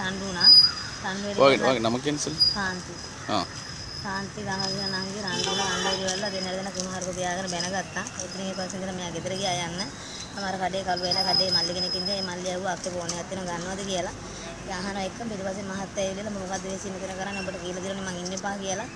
රණ්ඩු වුණා. රණ්ඩු වගේ නම කියන්නේ කාන්ති. කාන්ති ගහගෙන නංගි රණ්ඩු වුණා. දෙන කුණු හරක තියාගෙන බැනගත්තා. එතනින් ඊපස්සේ ඉඳලා මම ගෙදර ගියා යන්න. මම අර කඩේ කළු වෙලා කඩේ මල්ලි කෙනෙක් ඉඳලා ඒ මල්ලි ඇහුවා අපේ ෆෝන් එකක් තියෙනවා ගන්නවද කියලා. අහන එක ඊට පස්සේ මහත්තයා ඇවිල්ලා මොකද දේශී මෙතන කරන්නේ ඔබට කියලා දෙනවා මං ඉන්න එපා කියලා.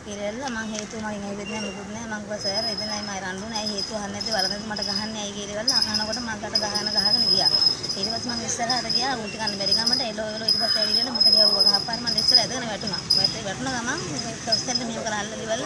කියලා මං හේතුව මගෙන් ඇහිවෙත් නෑ මොකුත් නෑ මං කිව්වා සර් එතනයි මම රණ්ඩු නෑ හේතුව අහන්නේ නැද්ද වලඳ මට ගහන්නේ ඇයි කියලා අහනකොට මකට ගහගෙන ගියා. ඊට පස්සේ මං ඉස්සරහට ගියා උන්ට කන්න බැරි ගමට එලෝ ඊට පස්සේ ඇවිල්ලා මොකද යවුවා ගහපාර මං ඉස්සර ඇදගෙන වැටුණා. වැටුණ ගමන් කොස්තෙන්ද මෙහෙම කරලා අල්ලලිවල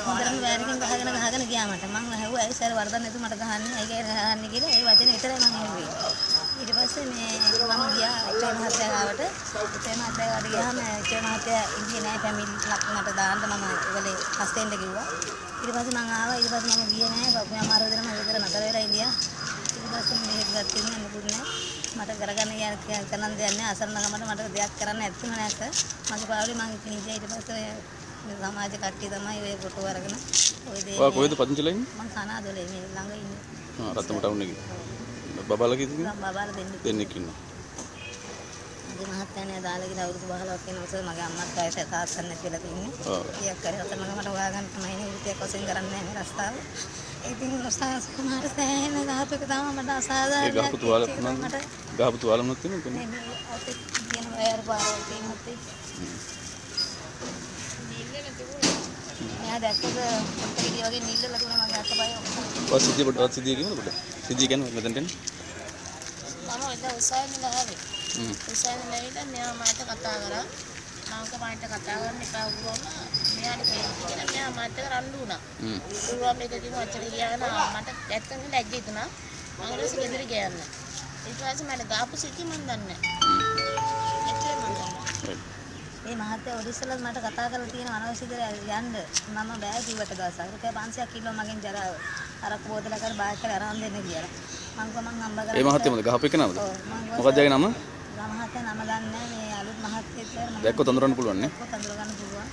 හොඳටම වෑරකින් ගහගෙන ගියා මට. මං ඇහුවා ඇයි සර් වරදක් නැතුව මට ගහන්නේ ඇයි ගහන්නේ කියලා ඒ වචනේ විතරයි මං ඇහුවේ. ඊට පස්සේ මම ගියා ඒ මහත්තයා ගාවට. ඒ මහත්තයා ගාවට ගියාම ඒ මහත්තයා ඉන්නේ නෑ ෆැමිලි ලක් මට දාන්න මම ඒවලේ හස්තෙන්ද කිව්වා. ඊට පස්සේ මං ආවා. ඊට පස්සේ මම ගියේ නෑ. කපුම අමාරු දෙන මම විතර නතර වෙලා ඉඳියා. ඊට පස්සේ මෙහෙත් ගත්තින්නේ මොකුත් නෑ. මට කරගන්න කරන්න දෙයක් නෑ. අසරණ ගමට මට දෙයක් කරන්න ඇත්තම නැත. මගේ පාවලේ මං ඉඳියා. ඊට පස්සේ සමාජ කට්ටිය තමයි ඔය ෆොටෝ අරගෙන ඔය දේ. ඔයා කොහෙද පදිංචිලා ඉන්නේ? මං කනාදොලේ මේ ළඟ ඉන්නේ. රත්නම ටවුන් එකේ. බබාලා කීයද? බබාලා දෙන්නෙක් ඉන්නවා. මගේ මහත්තයානේ දාලා ගිහලා අවුරුදු 15ක් වෙනවස මගේ අම්මත් ආයෙත් තාත්තත් නැති වෙලා තින්නේ. ඊයක් කරේ අතන මට හොයාගන්න තමයි නේ වෘත්තියක් වශයෙන් කරන්නේ නැහැ මේ රස්තාව. ඉතින් උසස් කුමාර සෑහෙන ගහපු එක තමයි මට අසාධාරණයක්. ඒ ගහපු තුවාල මොනවද තියෙනවද? නේ අපේ කියන වයර් පාරවල් තියෙනත් මෙයා දැක්කද පොට්ට ගෙඩිය වගේ නිල්ලලා තුන මගේ අතපය ඔක්කොම. සිද්ධිය කියනද පොඩ්ඩක්? සිද්ධිය කියන්නේ මෙතනට එන්න. මම ඔය උසාවිලා ආවේ. උසාවිලා ඇවිල්ලා මෙයා මට කතා කරා. මම කමන්ට කතා කරන්න එපා වුණා. මෙයාට කියලා මෙයා මට රණ්ඩු වුණා. ඌවා මේක කිව්ව අච්චර ගියාගෙන මට ඇත්තටම ලැජ්ජ හිතුණා. මම ඊට ගෙදර ගියා යන්න. ඊට පස්සේ මට ගාපු සිද්ධිය මන් දන්නේ නැහැ. එච්චර මන් දන්නේ. මේ මහත්තයා ඔරිස්සලත් මට කතා කරලා තියෙන අනවශ්‍ය දේ යන්න මම බෑ කිව්වට දවසක් රුපියල් 500ක් කිලෝ මගෙන් ජරාව අරක්කු බෝතලයක් අර බාග් කරලා අරන් දෙන්න කියලා මං කිව්වා මං හම්බ කරලා ඒ මහත්තයා මොකද ගහපු එක නමද? මොකක්ද යාගේ නම? මහත්තයා නම දන්නේ නැහැ මේ අලුත් මහත්තයෙක් සර් දැක්කොත් අඳුරන්න පුළුවන් නේ? දැක්කොත් අඳුර ගන්න පුළුවන්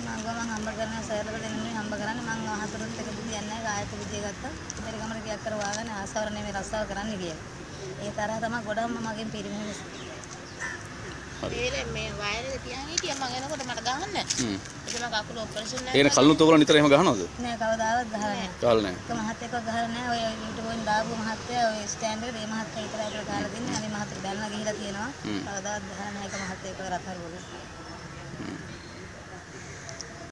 මං කිව්වා මං හම්බ කරනවා සර්ලට දෙන්නේ හම්බ කරන්නේ මං හතරුත් එක බුදියන්නේ නැහැ ගායක විදිය ගත්තා ඉතින් ගමර ටිකක් කරවාගෙන ආසාවර නෙමෙයි රස්සාව කරන්න කියලා ඒ තරහ තමයි ගොඩම මගෙන් පිරිමිනේ ඒලේ මේ වයර් එක තියන් හිටියා මම එනකොට මට ගහන්න. ඒක මම කකුල ඔපරේෂන් නැහැ. ඒන කල්නුත් ඔයගොල්ලෝ නිතර එහෙම ගහනවද? නෑ කවදාවත් ගහලා නෑ. ගහලා නෑ. ඒක මහත්තයෙක්ව ගහලා නෑ. ඔය YouTube වලින් දාපු මහත්තයා ඔය ස්ටෑන්ඩ් එකේ මේ මහත්තයා විතරයි අපිට ගහලා දෙන්නේ. අනිත් මහත්තයා දැල්ලා ගිහිලා තියෙනවා. කවදාවත් ගහලා නෑ ඒක මහත්තයෙක්ව රතර වල.